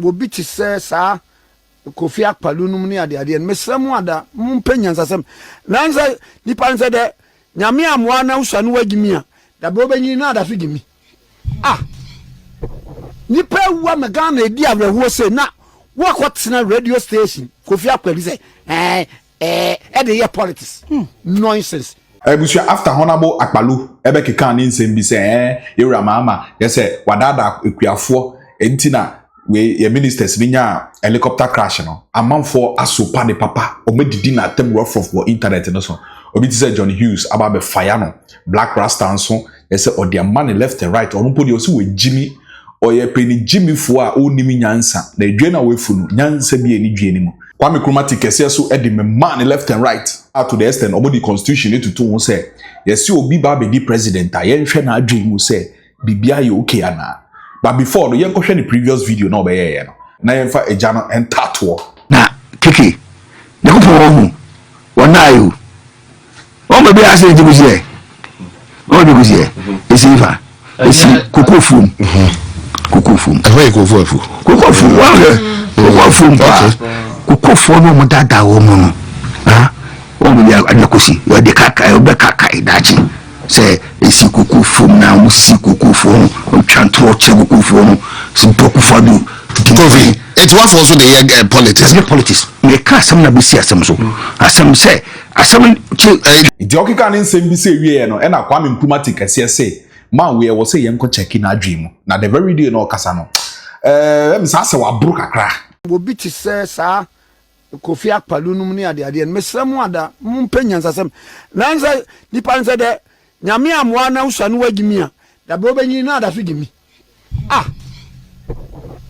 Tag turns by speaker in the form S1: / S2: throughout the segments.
S1: Obi ti say sa Kofi Akpaloo num ni ade mesremu ada mumpenyansasem nanza nipa nse de nyame amwa na usha no wagimi a da be obenyi na da so gimi nipa wa megana edi awreho se na wakotena radio station Kofi Akpaloo say the year politics nonsense.
S2: Ebusia after Honorable Akpaloo ebe keka ni nsem bi say yewura mama yese wadada ekuafo entina we ye ministers binya helicopter crash no amanfo asopa de papa omedidi na tem rough for internet no so obi ti say John Hughes aba be fire no Black Rasta nso yese odi man left and right onu podi osi we Jimmy oye peni Jimmy fo a onimi nyansa na edwe na we funu nyansa bi eni dwe ni mu man-Nkrumah Tikese so edi me man left and right out to the extent omodi constitution to won say yesi obi ba be di president a yenhwe na adwe mu say bibia ye okay ana. But before, no, you can the previous video no be here no. Na yenfa eja no entato.
S3: Na kiki. Ne ko powo wona you. O me be ase jibuzi e. O de buzi e. Esifa. Esi kokofum. Kokofum.
S4: Ewe kokofum.
S3: Kokofum wa he. Kokofum pa. Kokofum no mo dada wo mo no. Ha? O me ya anakosi. Yo de kaka e be kaka idachi. Say esi kokofum na musi kokofum. Chantro chegukufonu simpokufadu
S4: Kofi it was also the politics
S3: me ka sam na bisi asem so asem say asem
S2: the okika ni nsem bi say wie no e na Kwame Nkrumah Tikese say man we was say yenko check na adwemu na the very day no kasa no em sa se wa bro kakra
S1: obi ti say sa Kofi Akpaloo num ni ade mesremu ada mumpenyansasem nanza nipa nse de nyame amwa na usha no wagimi a da be obenyi na da so gimi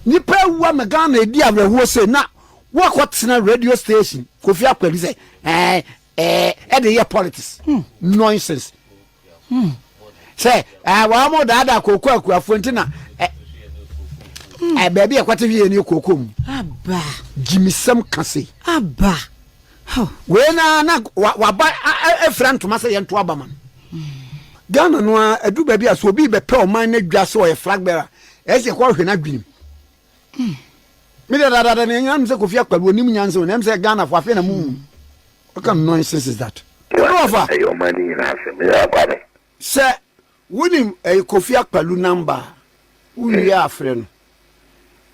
S1: nipa wa megana edi awreho se na wakotena radio station Kofi Akpaloo say the year politics nonsense say wa mo da kokko akuafo ntina baby ekwate wie ni kokom
S5: aba
S1: jimisem kase
S5: aba
S1: we na wa ba efrant ma say yento aba man Ghana no adu baby aso obi be pe o man na dwa so e flag bearer ese kwa hwe na dwinim me da ne nyam se Kofi Akpaloo nim nyanse o say Ghana for afi na mu what kind of nonsense is that
S6: your money in us
S1: say wonim Kofi Akpaloo number wi afre no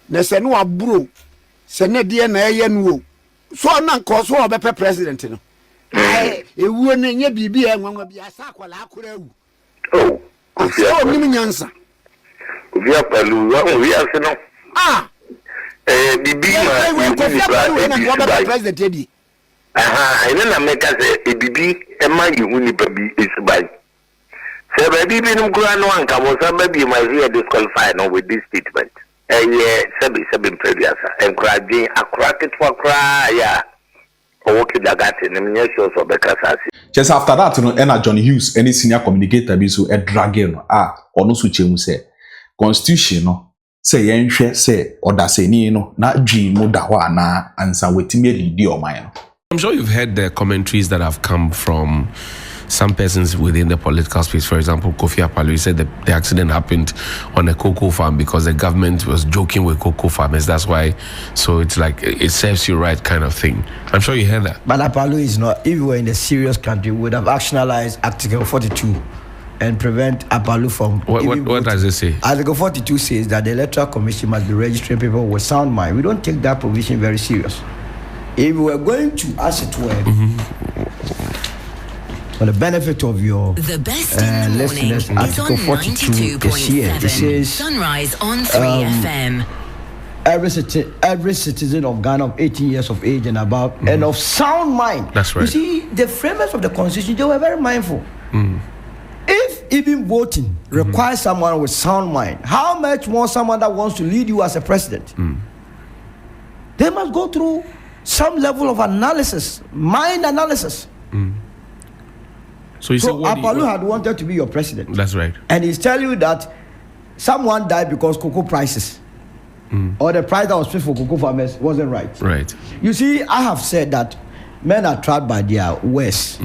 S1: na se no aburo se ne de na eye no so na nko so obepe president no ewu ne nya bibi e nwanwa bi asa akwala akora awu so nim nyansa
S6: Kofi Akpaloo we are no bibi ma
S1: Kofi Akpaloo na obepe president edi
S6: ina na meka se bibi e ma yihu ni babi isibai se baby bi num kura no anka mo sa baby ma here disqualified no with this statement sebi previasa encouraging akrake to akra ya owoke dagate ne menye so bekasasi
S2: just after that no na John Hughes any senior communicator bi so drag no ono so chemu say constitution no say yenhwe say odaseni no na dwi mu da ho ana ansa wetimi lead o man no.
S7: I'm sure you've heard the commentaries that have come from some persons within the political space. For example, Kofi Akpaloo said that the accident happened on a cocoa farm because the government was joking with cocoa farmers. That's why. So it's like it serves you right kind of thing. I'm sure you heard that.
S8: But Akpaloo is not. If we were in a serious country, we would have actionalized Article 42 and prevent Akpaloo from.
S7: What does it say?
S8: Article 42 says that the Electoral Commission must be registering people with sound mind. We don't take that provision very serious. If we were going to, as it were, for the benefit of your listeners, Article 42 is here. It says
S5: Sunrise on 3 FM.
S8: Every citizen of Ghana of 18 years of age and above and of sound mind.
S7: That's right.
S8: You see, the framers of the Constitution, they were very mindful. If even voting requires someone with sound mind, how much more someone that wants to lead you as a president? They must go through some level of analysis, mind analysis.
S7: So
S8: Akpaloo had wanted to be your president.
S7: That's right.
S8: And he's telling you that someone died because cocoa prices or the price that was paid for cocoa farmers wasn't right.
S7: Right.
S8: You see, I have said that men are trapped by their worst.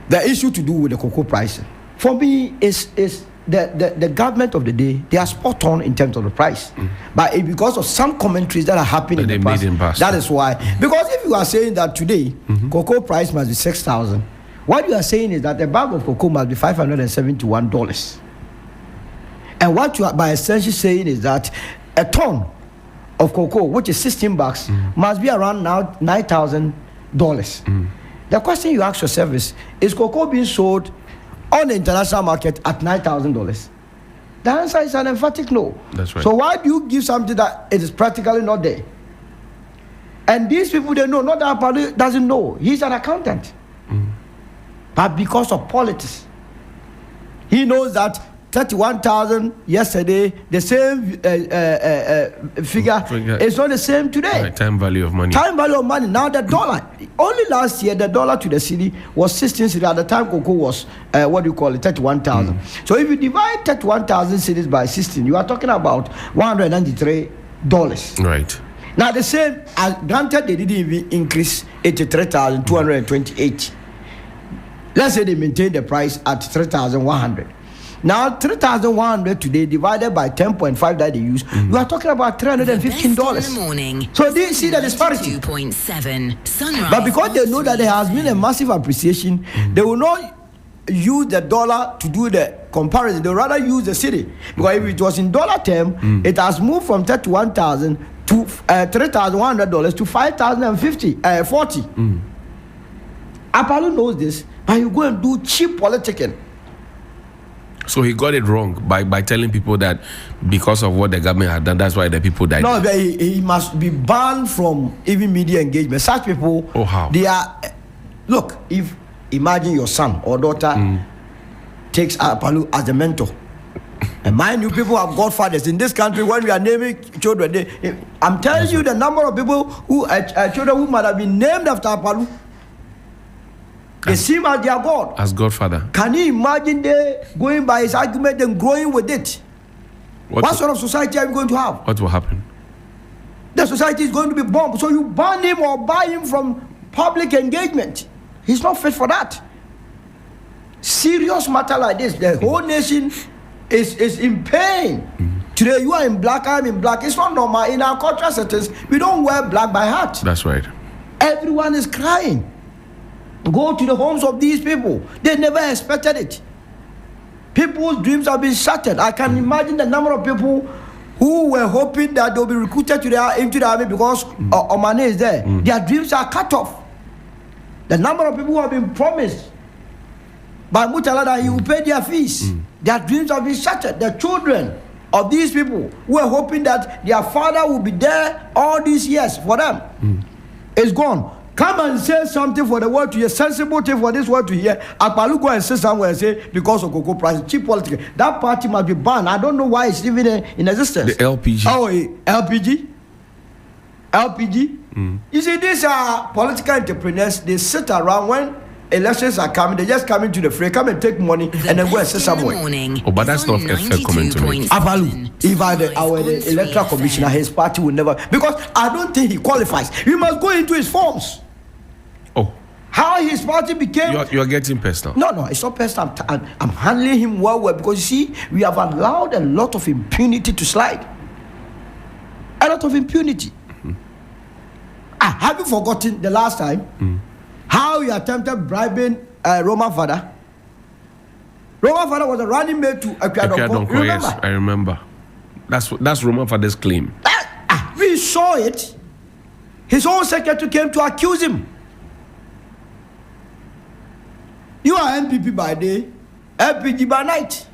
S8: The issue to do with the cocoa price, for me, is the government of the day, they are spot on in terms of the price. But because of some commentaries that are happening in the past, that is why. Because if you are saying that today, cocoa price must be 6,000, what you are saying is that a bag of cocoa must be $571. And what you are by essentially saying is that a ton of cocoa, which is 16 bucks, must be around now $9,000. The question you ask yourself is cocoa being sold on the international market at $9,000? The answer is an emphatic no.
S7: That's right.
S8: So why do you give something that it is practically not there? And these people, they know, not that Akpaloo doesn't know. He's an accountant. But because of politics, he knows that 31,000 yesterday, the same figure is not the same today.
S7: Right, time value of money.
S8: Time value of money. Now the dollar, only last year, the dollar to the cedi was 16 cedis. At the time, cocoa was, 31,000. So if you divide 31,000 cedis by 16, you are talking about $193.
S7: Right.
S8: Now the same, granted they didn't even increase 83,228. Let's say they maintain the price at 3,100. Now 3,100 today divided by 10.5 that they use, you are talking about $315. So they see the disparity.
S5: 2.7
S8: But because they know that there has been a massive appreciation, they will not use the dollar to do the comparison. They will rather use the cedi. Because if it was in dollar term, it has moved from 31,000 to $3,100 to $5,040. Akpaloo knows this, but you go and do cheap politicking.
S7: So he got it wrong by telling people that because of what the government had done, that's why the people died.
S8: No, but he must be banned from even media engagement. Such people,
S7: how?
S8: They are. Look, if imagine your son or daughter takes Akpaloo as a mentor. And mind you, people have godfathers in this country. When we are naming children, I'm telling you the number of people who children who might have been named after Akpaloo. They see him as their God.
S7: As Godfather.
S8: Can you imagine they going by his argument and growing with it? What sort of society are you going to have?
S7: What will happen?
S8: The society is going to be bombed. So you ban him or buy him from public engagement. He's not fit for that. Serious matter like this, the whole nation is in pain. Today you are in black, I'm in black. It's not normal. In our cultural settings, we don't wear black by heart.
S7: That's right.
S8: Everyone is crying. Go to the homes of these people. They never expected it. People's dreams have been shattered. I can imagine the number of people who were hoping that they'll be recruited into the army because Omane is there. Their dreams are cut off. The number of people who have been promised by Mutala that he will pay their fees. Their dreams have been shattered. The children of these people who were hoping that their father will be there all these years for them is gone. Come and say something for the world to hear, sensible thing for this world to hear. Akpaloo go and say somewhere and say because of cocoa price, cheap politics. That party must be banned. I don't know why it's even in existence.
S7: The LPG.
S8: Oh, LPG. You see, these are political entrepreneurs. They sit around when elections are coming. They just come into the fray, come and take money, and then go and sit somewhere.
S7: But that's not a fair comment to make.
S8: Akpaloo, if our electoral commissioner, his party will never, because I don't think he qualifies. We must go into his forms. How his party became.
S7: You are getting personal.
S8: No, it's not personal. I'm handling him well because you see, we have allowed a lot of impunity to slide. A lot of impunity. Have you forgotten the last time how he attempted bribing Roman father? Roman father was a running mate to Akpaloo.
S7: Yes, I remember. That's Roman father's claim.
S8: We saw it. His own secretary came to accuse him. You are NPP by day, LPG by night.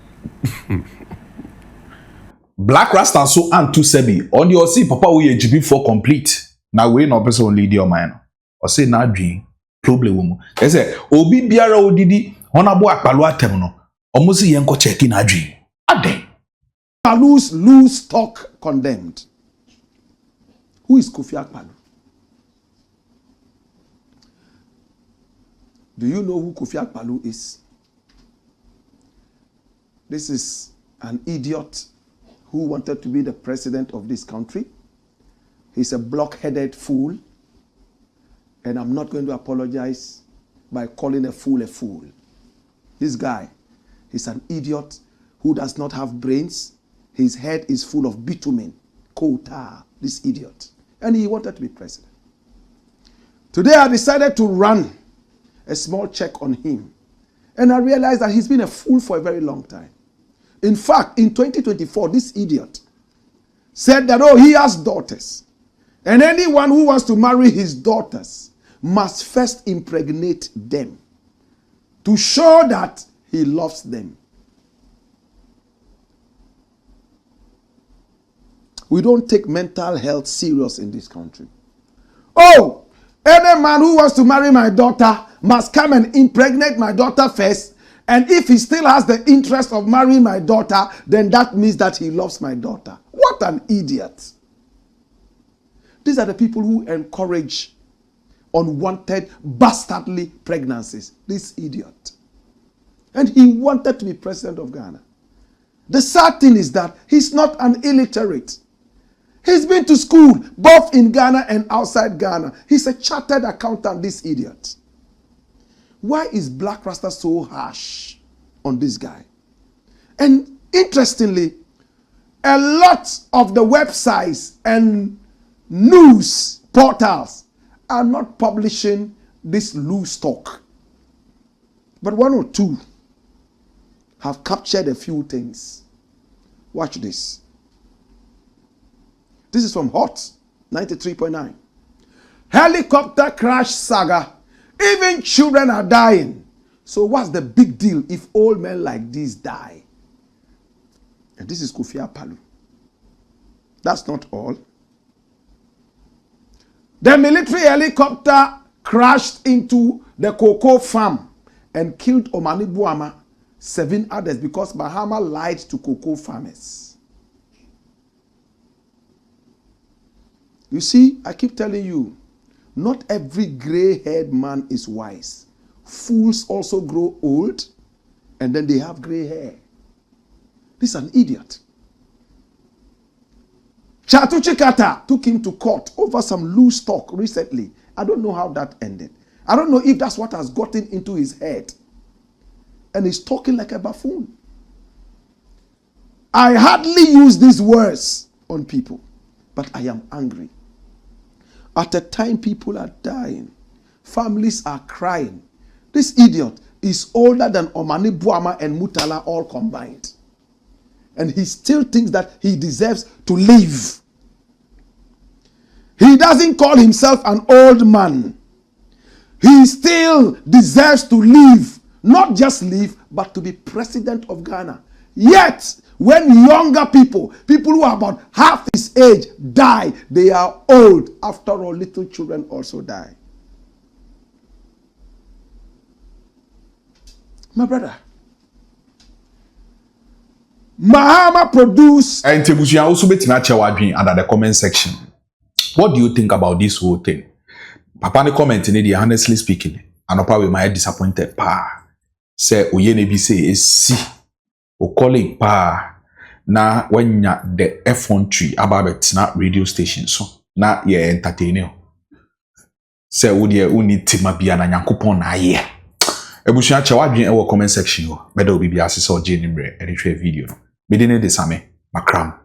S2: Black Rasta so and to sebi on your see papa we GB for complete. Now we no person lead your mind. Or say na dream problem. They say obi biara odidi Honorable Akpaloo atem no. Omo si yen ko check na dream. Ade.
S1: Akpaloo's loose talk condemned. Who is Kofi Akpaloo? Do you know who Kofi Akpaloo is? This is an idiot who wanted to be the president of this country. He's a block-headed fool. And I'm not going to apologize by calling a fool a fool. This guy is an idiot
S9: who does not have brains. His head is full of bitumen, coal tar, this idiot. And he wanted to be president. Today I decided to run a small check on him. And I realized that he's been a fool for a very long time. In fact, in 2024, this idiot said that, oh, he has daughters. And anyone who wants to marry his daughters must first impregnate them to show that he loves them. We don't take mental health serious in this country. Oh, any man who wants to marry my daughter must come and impregnate my daughter first. And if he still has the interest of marrying my daughter, then that means that he loves my daughter. What an idiot. These are the people who encourage unwanted, bastardly pregnancies. This idiot. And he wanted to be president of Ghana. The sad thing is that he's not an illiterate. He's been to school, both in Ghana and outside Ghana. He's a chartered accountant, this idiot. Why is Black Rasta so harsh on this guy? And interestingly, a lot of the websites and news portals are not publishing this loose talk. But one or two have captured a few things. Watch this. This is from Hot 93.9. Helicopter crash saga. Even children are dying. So what's the big deal if old men like this die? And this is Kofi Akpaloo. That's not all. The military helicopter crashed into the cocoa farm and killed Omani Buama, 7 others, because Bahama lied to cocoa farmers. You see, I keep telling you, not every gray-haired man is wise. Fools also grow old, and then they have gray hair. This is an idiot. Chatuchi Kata took him to court over some loose talk recently. I don't know how that ended. I don't know if that's what has gotten into his head. And he's talking like a buffoon. I hardly use these words on people, but I am angry. At a time people are dying. Families are crying. This idiot is older than Omani Buama and Mutala all combined. And he still thinks that he deserves to live. He doesn't call himself an old man. He still deserves to live. Not just live, but to be president of Ghana. Yet, when younger people who are about half his age die, they are old. After all, little children also die. My brother, Mahama produced.
S2: And Tebusia also bet under the comment section. What do you think about this whole thing? Papa ne comment in it, honestly speaking, and Papa we might disappointed. Pa say Oyenebi say si o calling pa na wanya the F13 about na radio station so na ye entertaining. Say wo de uni timabia na Nyankopon na ye. Ebusia chawadwen e wo comment section ho. Beda obi bia asese oje nimre e de hwe video no. Medine de same makram.